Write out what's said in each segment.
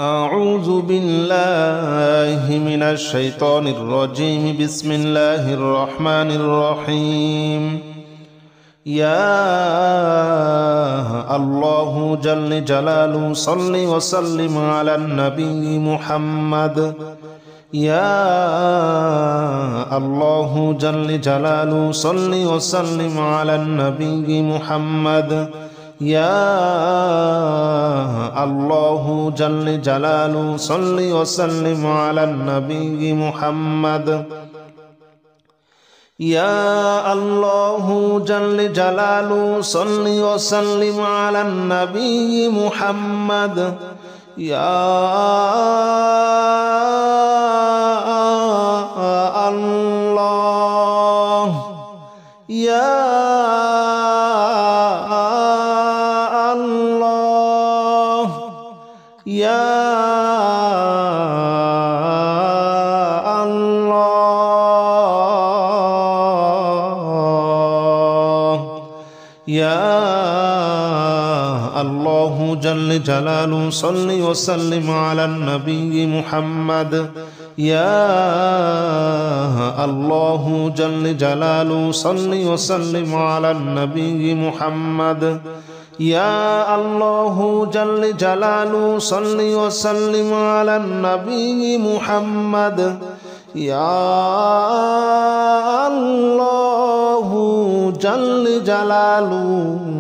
أعوذ بالله من الشيطان الرجيم. بسم الله الرحمن الرحيم. يا الله جل جلاله صل وسلم على النبي محمد. يا الله جل جلاله صل وسلم على النبي محمد. يا الله جل جلاله صل وسلم على النبي محمد. يا الله جل جلاله صل وسلم على النبي محمد. يا الله يا يا الله يا الله جل جلاله صل وسلم على النبي محمد. يا الله جل جلاله صل وسلم على النبي محمد. يا الله جل جلاله صل وسلم على النبي محمد. يا الله جل جلاله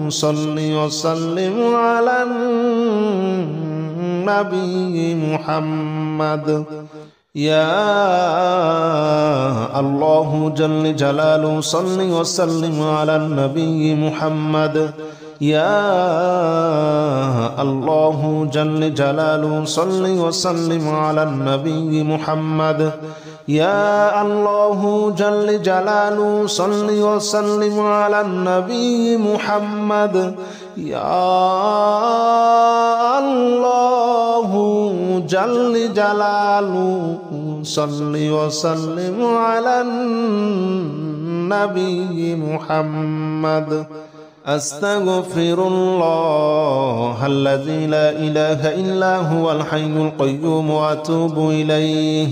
صل وسلم على النبي محمد. يا الله جل جلاله صل وسلم على النبي محمد. يا الله جل جلاله صل وسلم على النبي محمد. يا الله جل جلاله صل وسلم على النبي محمد. يا الله جل جلاله صل وسلم على النبي محمد. أستغفر الله الذي لا إله إلا هو الحي القيوم وأتوب إليه.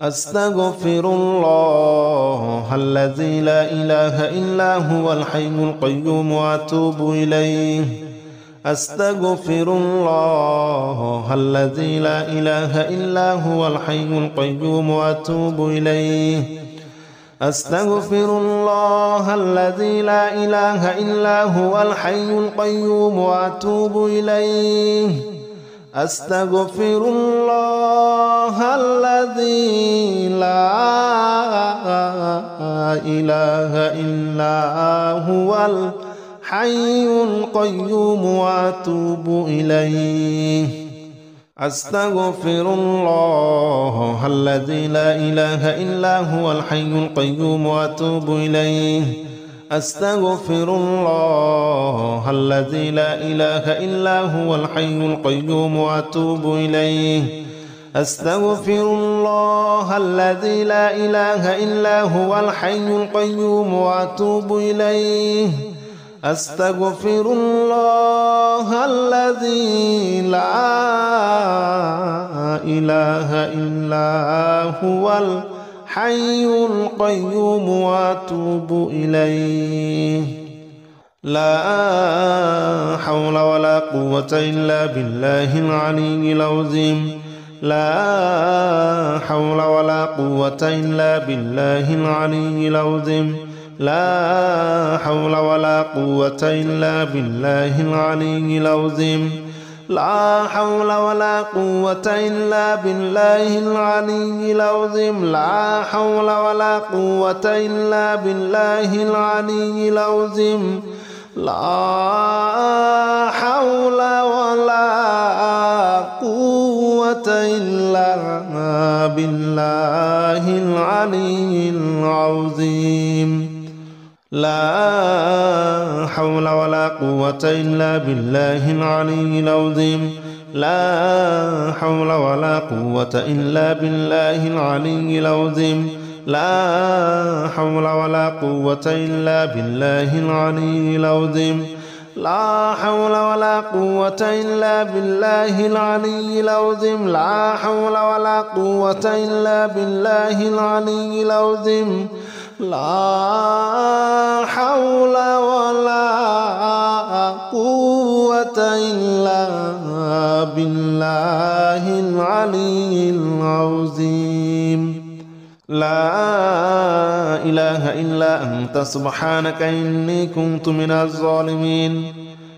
أستغفر الله الذي لا إله إلا هو الحي القيوم وأتوب إليه. أستغفر الله الذي لا إله إلا هو الحي القيوم وأتوب إليه. أستغفر الله الذي لا إله إلا هو الحي القيوم وأتوب إليه. أستغفر الله الذي لا إله إلا هو الحي القيوم وأتوب إليه. أستغفر الله الذي لا إله إلا هو الحي القيوم وأتوب إليه. أستغفر الله الذي لا إله إلا هو الحي القيوم وأتوب إليه. أستغفر الله الذي لا إله إلا هو الحي القيوم وأتوب إليه. أستغفر الله الذي لا إله إلا هو الحي القيوم وأتوب إليه. لا حول ولا قوة إلا بالله العلي العظيم. لا حول ولا قوة إلا بالله العلي العظيم. لا حول ولا قوة إلا بالله العلي العظيم. لا حول ولا قوة إلا بالله العلي العظيم. لا حول ولا قوة إلا بالله العلي العظيم. لا حول ولا قوة إلا بالله العلي العظيم. لا حول ولا قوة إلا بالله العلي العظيم. لا حول ولا قوة إلا بالله العلي العظيم. لا حول ولا قوة إلا بالله العلي العظيم. لا حول ولا قوة إلا بالله العلي العظيم لا حول ولا قوة إلا بالله العلي العظيم لا حول ولا قوة إلا بالله العلي العظيم لا إله إلا أنت سبحانك إني كنت من الظالمين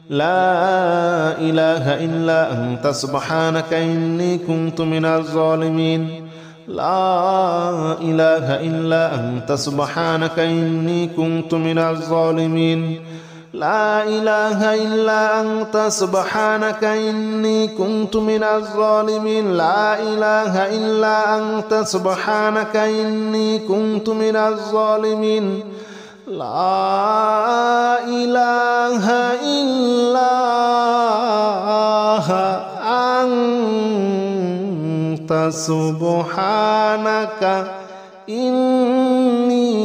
لا إله إلا أنت سبحانك إني كنت من الظالمين لا إله إلا أنت سبحانك إني كنت من الظالمين لا إله إلا أنت سبحانك إني كنت من الظالمين لا إله إلا أنت سبحانك إني كنت من الظالمين لا إله إلا أنت سبحانك إني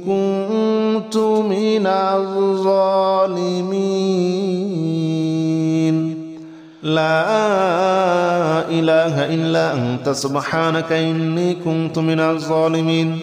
كنت من الظالمين لا إله إلا أنت سبحانك إني كنت من الظالمين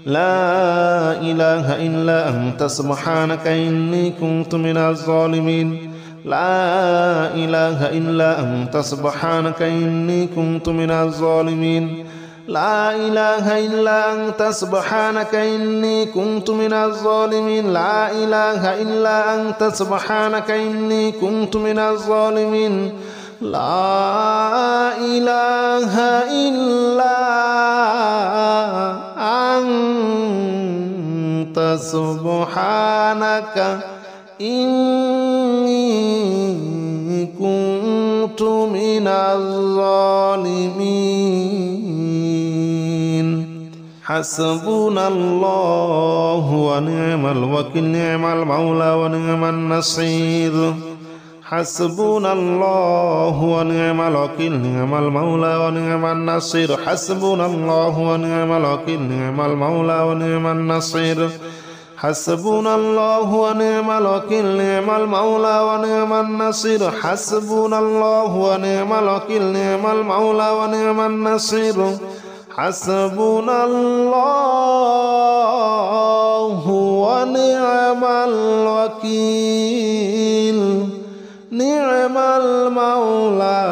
لا إله إلا أنت سبحانك إني كنت من الظالمين لا إله إلا أنت سبحانك إني كنت من الظالمين لا إله إلا أنت سبحانك إني كنت من الظالمين لا إله إلا أنت سبحانك إني كنت من الظالمين لا إله إلا أنت سبحانك إني كنت من الظالمين حسبنا الله ونعم الوكيل نعم المولى ونعم النصير حسبنا الله ونعم الوكيل نعم المولى ونعم النصير حسبنا الله ونعم الوكيل نعم المولى ونعم النصير حسبنا الله ونعم الوكيل نعم المولى ونعم النصير حسبنا الله ونعم الوكيل نعم المولى ونعم النصير حسبنا الله ونعم الوكيل نعم المولى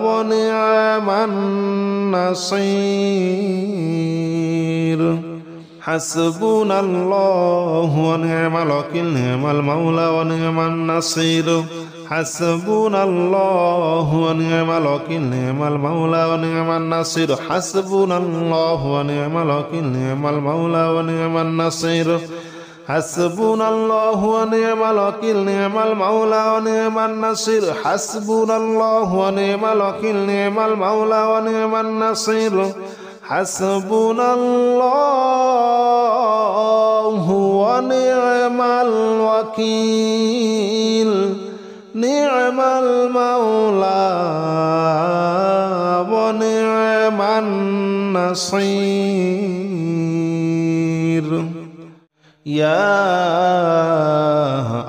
ونعم النصير حسبنا الله ونعم الوكيل نعم المولى ونعم النصير حسبنا الله ونعم الوكيل نعم المولى ونعم النصير حسبنا الله ونعم الوكيل نعم المولى ونعم النصير حسبنا الله ونعم الوكيل نعم المولى ونعم النصير حسبنا الله ونعم الوكيل نعم المولى ونعم النصير حسبنا الله ونعم الوكيل نعم المولى ونعم النصير يا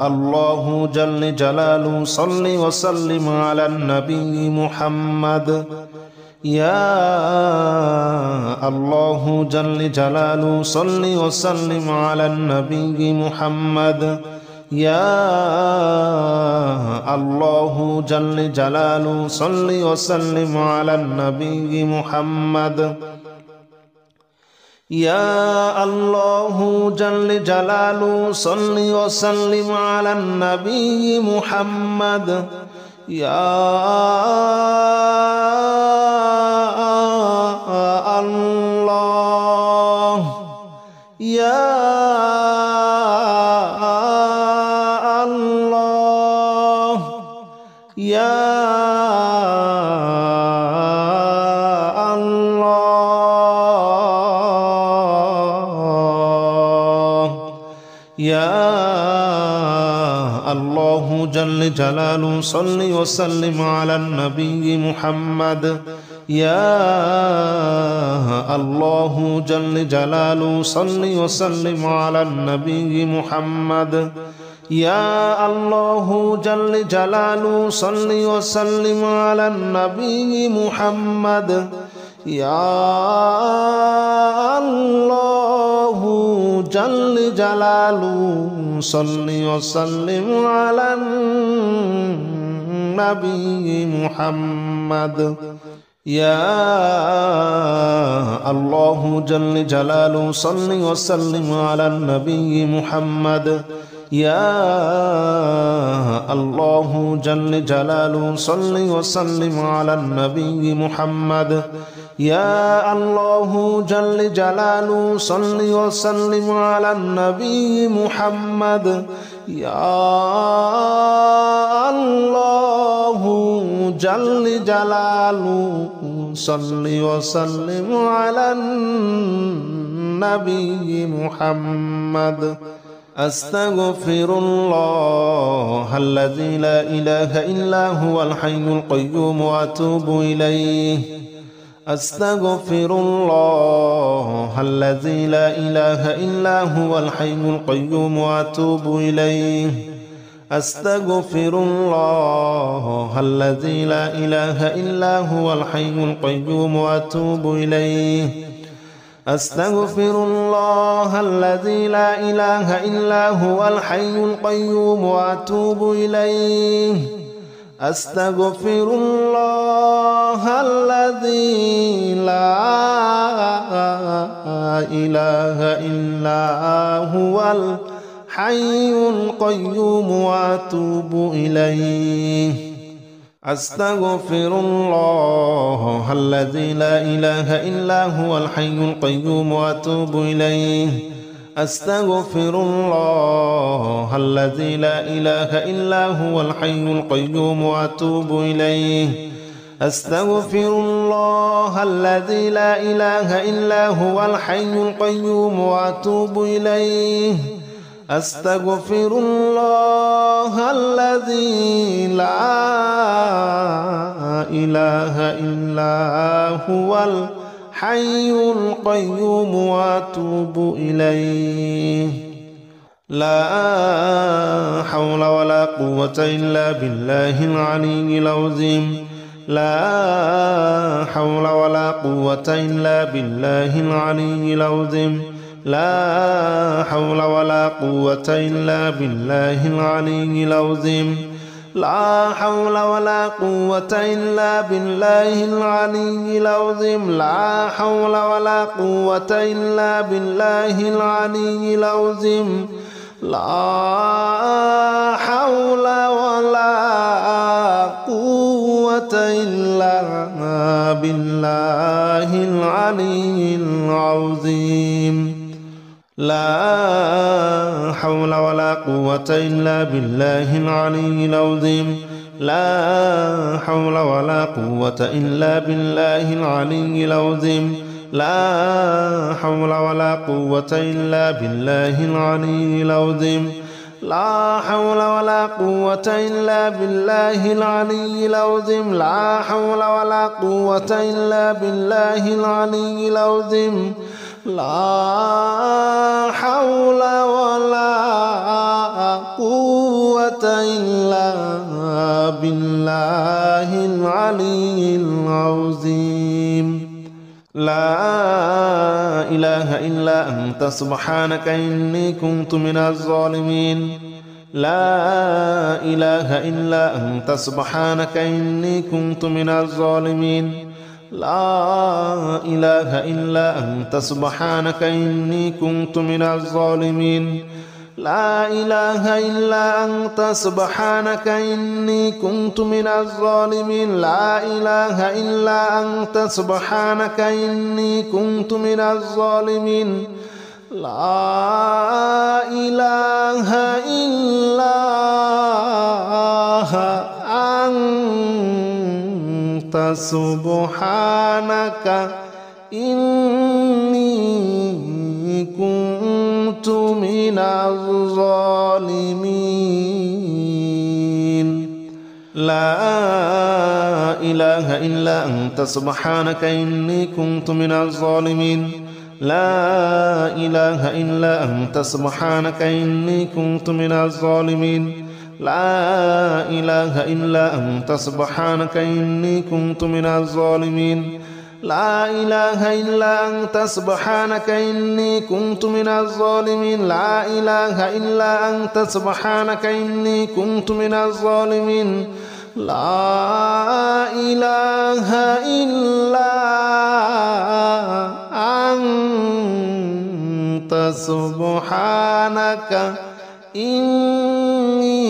الله جل جلاله صل وسلم على النبي محمد يا الله جل جلاله صل وسلم على النبي محمد يا الله جل جلاله صل وسلم على النبي محمد يا الله جل جلاله صل وسلم على النبي محمد يا الله يا الله يا يا الله جل جلاله صل وسلم على النبي محمد يا الله جل جلاله صل وسلم على النبي محمد يا الله جل جلاله صل وسلم على النبي محمد يا الله جل جلاله صل وسلم على النبي محمد يا الله جل جلاله صل وسلم على النبي محمد يا الله جل جلاله صل وسلم على النبي محمد يا الله جل جلاله صل وسلم على النبي محمد يا الله جل جلاله صل وسلم على النبي محمد أستغفر الله الذي لا إله إلا هو الحي القيوم وأتوب إليه أستغفر الله الذي لا إله إلا هو الحي القيوم وأتوب إليه أستغفر الله الذي لا إله إلا هو الحي القيوم وأتوب إليه أستغفر الله الذي لا إله إلا هو الحي القيوم وأتوب إليه أستغفر الله الذي لا إله إلا هو الحي القيوم وأتوب إليه أستغفر الله الذي لا إله إلا هو الحي القيوم وأتوب إليه أستغفر الله الذي لا إله إلا هو الحي القيوم وأتوب إليه أستغفر الله الذي لا إله إلا هو الحي القيوم وأتوب إليه أستغفر الله الذي لا إله إلا هو الحي القيوم وأتوب إليه لا حول ولا قوة إلا بالله العلي العظيم لا حول ولا قوة إلا بالله العلي العظيم لا حول ولا قوة إلا بالله العلي العظيم لا حول ولا قوة إلا بالله العلي العظيم لا حول ولا قوة إلا بالله العلي العظيم لا حول ولا قوة إلا بالله العلي العظيم لا حول ولا قوة إلا بالله العلي العظيم لا حول ولا قوة إلا بالله العلي العظيم لا حول ولا قوة إلا بالله العلي العظيم لا حول ولا قوة إلا بالله العلي العظيم لا حول ولا قوة إلا بالله العلي العظيم لا حول ولا قوة إلا بالله العلي العظيم لا إله إلا أنت سبحانك إني كنت من الظالمين لا إله إلا أنت سبحانك إني كنت من الظالمين لا إله إلا أنت سبحانك إني كنت من الظالمين لا إله إلا أنت سبحانك إني كنت من الظالمين لا إله إلا أنت سبحانك إني كنت من الظالمين لا إله إلا أنت سبحانك إني كنت من الظالمين لا إله إلا أنت سبحانك إني كنت من الظالمين لا إله إلا أنت سبحانك إني كنت من الظالمين لا إله إلا أنت سبحانك إني كنت من الظالمين لا إله إلا أنت سبحانك إني كنت من الظالمين لا إله إلا أنت سبحانك إني كنت من الظالمين لا إله إلا أنت سبحانك إني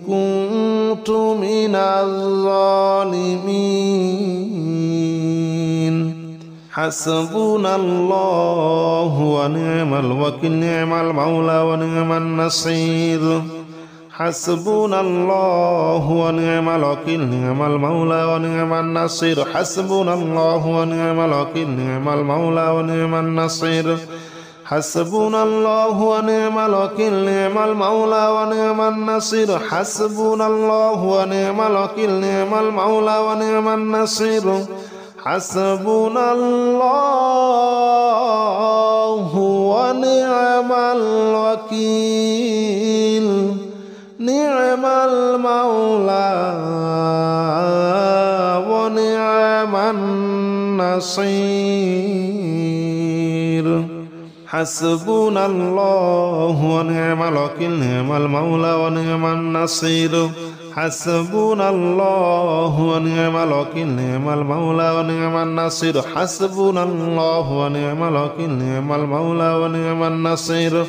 كنت من الظالمين حسبنا الله ونعم الوكيل نعم المولى ونعم النصير حسبنا الله ونعم الوكيل نعم المولى ونعم النصير حسبنا الله ونعم الوكيل نعم المولى ونعم النصير حسبنا الله ونعم الوكيل نعم المولى ونعم النصير حسبنا الله ونعم الوكيل نعم المولى ونعم النصير حسبنا الله ونعم الوكيل نعم المولى ونعم النصير حسبنا الله ونعم الوكيل نعم المولى ونعم النصير حسبنا الله ونعم الوكيل نعم المولى ونعم النصير حسبنا الله ونعم الوكيل نعم المولى ونعم النصير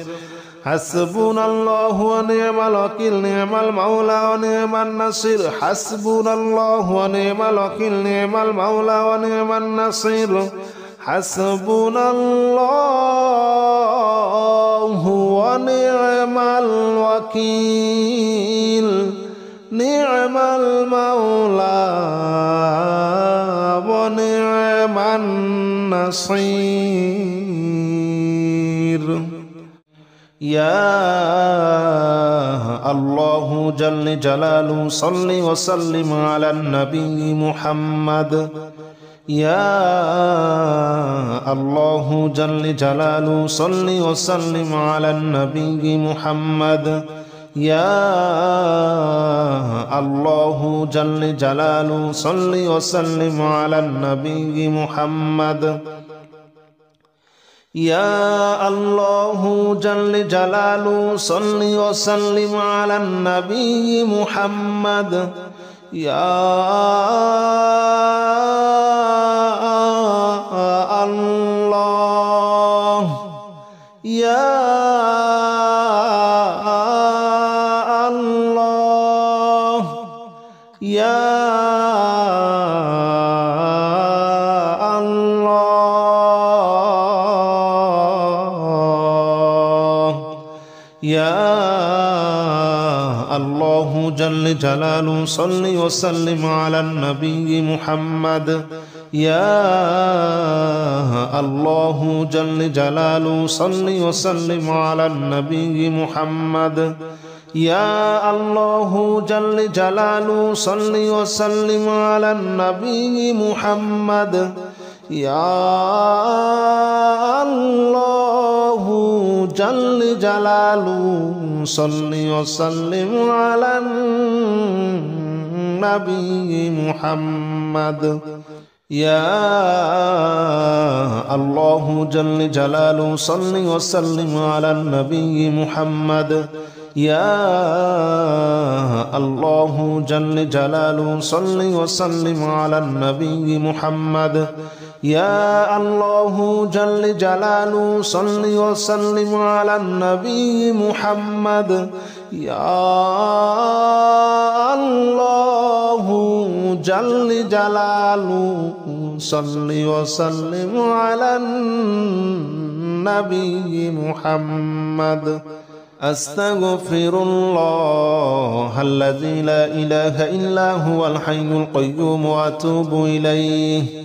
حسبنا الله ونعم الوكيل نعم المولى ونعم النصير حسبنا الله ونعم الوكيل نعم المولى ونعم النصير حسبنا الله ونعم الوكيل نعم المولى ونعم النصير يا الله جل جلاله صل وسلم على النبي محمد يا الله جل جلاله صل وسلم على النبي محمد يا الله جل جلاله صل وسلم على النبي محمد يا الله جل جلاله صل وسلم على النبي محمد يا الله يا الله يا يا الله جل جلاله صل وسلم على النبي محمد يا الله جل جلاله صل وسلم على النبي محمد يا الله جل جلاله صل وسلم على النبي محمد يا الله جل جلاله صل وسلم على النبي محمد يا الله جل جلاله صل وسلم على النبي محمد يا الله جل جلاله صل وسلم على النبي محمد يا الله جل جلاله صل وسلم على النبي محمد يا الله جل جلاله صل وسلم على النبي محمد أستغفر الله الذي لا إله إلا هو الحي القيوم وأتوب إليه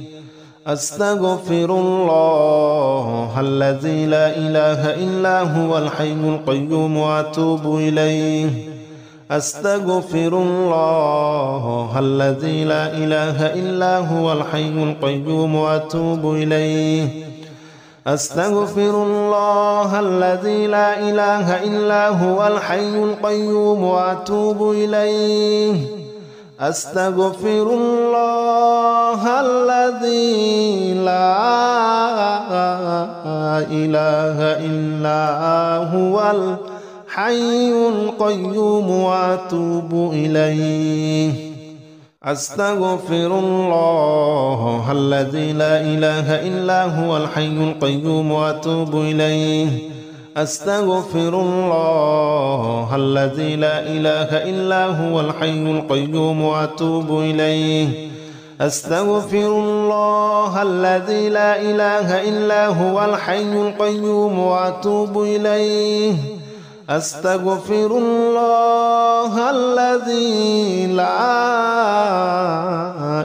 أستغفر الله الذي لا إله إلا هو الحي القيوم وأتوب إليه أستغفر الله الذي لا إله إلا هو الحي القيوم وأتوب إليه أستغفر الله الذي لا إله إلا هو الحي القيوم وأتوب إليه أستغفر الله الذي لا إله إلا هو الحي القيوم وأتوب إليه أستغفر الله الذي لا إله إلا هو الحي القيوم وأتوب إليه أستغفر الله الذي لا إله إلا هو الحي القيوم وأتوب إليه أستغفر الله الذي لا إله إلا هو الحي القيوم وأتوب إليه أستغفر الله الذي لا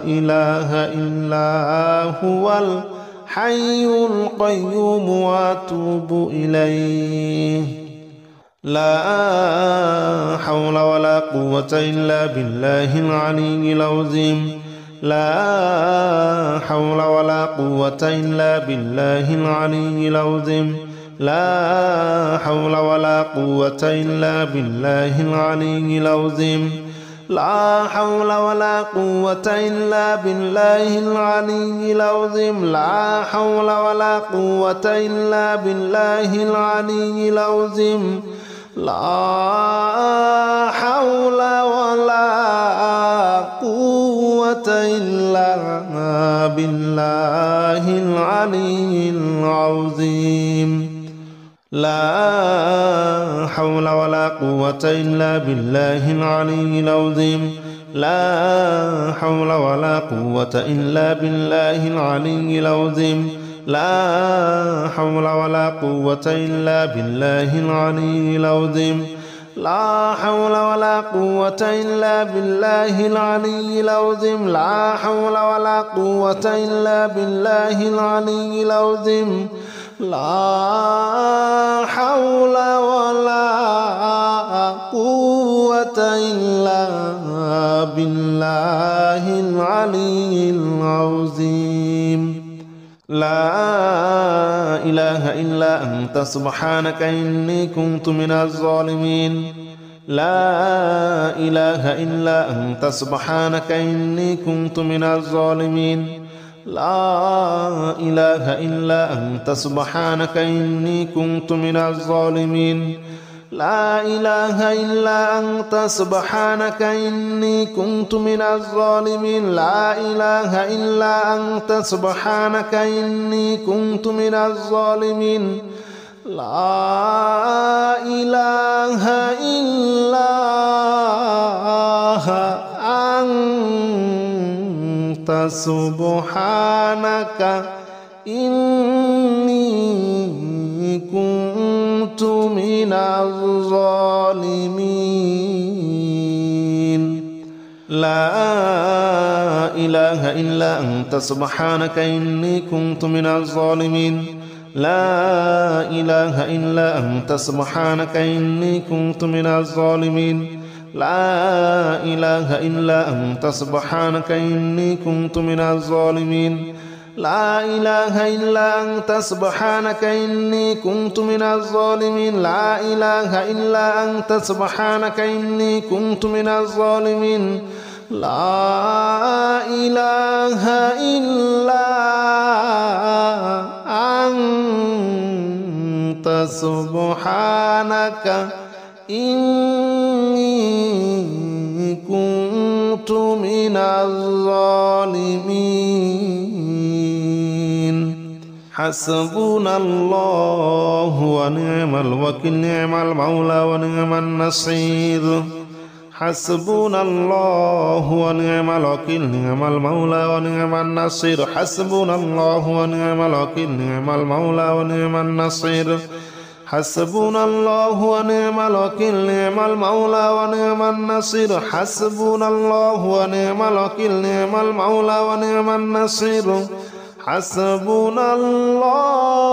إله إلا هو الحي القيوم وأتوب إليه لا حول ولا قوة إلا بالله العلي العظيم لا حول ولا قوة إلا بالله العلي العظيم لا حول ولا قوة إلا بالله العلي العظيم لا حول ولا قوة إلا بالله العلي العظيم لا حول ولا قوة إلا بالله العلي العظيم لا حول ولا قوة إلا بالله العلي العظيم لا حول ولا قوة إلا بالله العلي العظيم لا حول ولا قوة إلا بالله العلي العظيم لا حول ولا قوة إلا بالله العلي العظيم لا حول ولا قوة إلا بالله العلي العظيم لا حول ولا قوة إلا بالله العلي العظيم لا حول ولا قوة إلا بالله العلي العظيم لا إله إلا أنت سبحانك إني كنت من الظالمين لا إله إلا أنت سبحانك إني كنت من الظالمين لا إله إلا أنت سبحانك إني كنت من الظالمين لا إله إلا أنت سبحانك إني كنت من الظالمين لا إله إلا أنت سبحانك إني كنت من الظالمين لا إله إلا أنت سبحانك إني كنت من الظالمين لا إله إلا أنت سبحانك إني كنت من الظالمين لا إله إلا أنت سبحانك إني كنت من الظالمين لا إله إلا أنت سبحانك إني كنت من الظالمين لا إله إلا أنت سبحانك إني كنت من الظالمين لا إله إلا أنت سبحانك إني كنت من الظالمين لا إله إلا أنت سبحانك إني كنت من الظالمين حسبنا الله ونعم الوكيل نعم المولى ونعم النصير حسبنا الله ونعم الوكيل نعم المولى ونعم النصير حسبنا الله ونعم الوكيل نعم المولى ونعم النصير حسبنا الله ونعم الوكيل نعم المولى ونعم النصير حسبنا الله ونعم الوكيل نعم المولى ونعم النصير حسبنا الله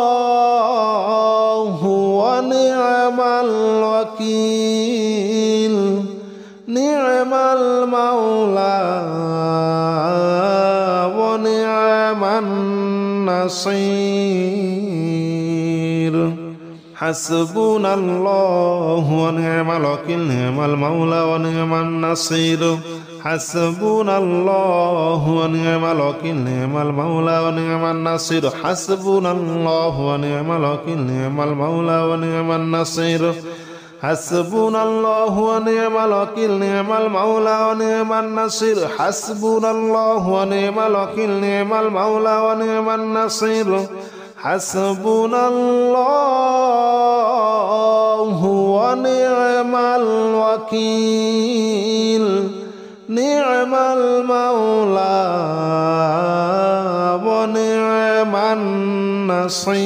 ونعم الوكيل نعم المولى ونعم النصير حسبنا الله ونعم الوكيل نعم المولى ونعم النصير حسبنا الله ونعم الوكيل نعم المولى ونعم النصير حسبنا الله ونعم الوكيل نعم المولى ونعم النصير حسبنا الله ونعم الوكيل نعم المولى ونعم النصير حسبنا الله ونعم الوكيل نعم المولى ونعم النصير حسبنا الله ونعم الوكيل نعم المولى ونعم النصير